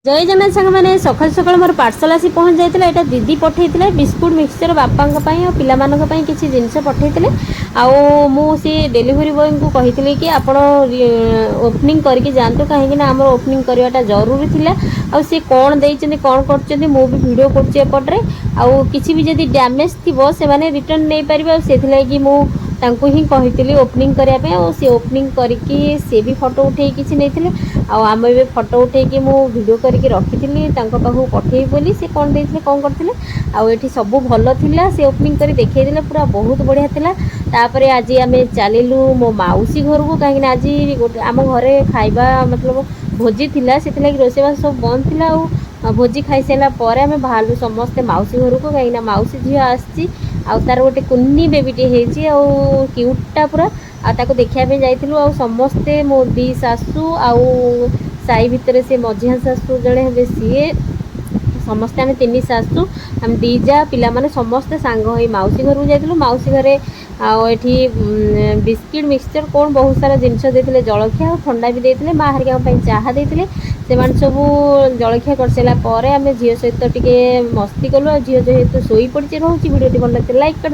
जय जगन्नाथ सांग मैंने सकाल सकाल मोर पार्सल आसी पहुँच जाता है। दीदी पठे बिस्कुट मिक्सचर बापा और पाई किसी जिनस पठे आसी डेलीवरी बॉय को कही कि आप ओपनिंग करके जातु कहीं आम ओपनिंग करवाटा जरूरी थिला। आ सी कौन देते कौन कर भी वीडियो करपटे आउ कि भी जब डैमेज थी से रिटर्न नहीं पारे से ही कही ओपनिंग करने सी ओपनिंग करके सी भी फोटो उठे किसी नहीं आम भी फोटो उठे वीडियो करके रखी पाखु पठे बोली सी कौन देते कौन करते आठी सब भल था सी ओपनिंग कर देखा पूरा बहुत बढ़िया था। तापर आज आम चलू मो मौसी घर को कहीं आज गोटे आम घरे खाइबा मतलब भोजी थी से रोषेबास सब बंद थी भोजी खाई सारापर आम बाहर समस्ते मौसी घर को कहीं मौसी झील आसी तार गोटे कुन्नी बेबीटे हो क्यूटा पूरा आको देखापी जाइलु समस्ते मो दी सासू आउ साई भितर से मझिया सासू जड़े हे सी समस्ते आम तीन सासू आम दीजा पिला माने समस्ते सांग हो मौसी घर को जाइलु। मौसी घरे आठी बिस्किट मिक्सचर कौन बहुत सारा जिनस देते जलखिया ठंडा भी देते माँ हरिका चाहा देते से सब जलखिया कर सारापर आम झील सहित टे मस्ती कलु झील जेहेतु शोई पड़ी रोचे भिडियो भल लगे लाइक कर।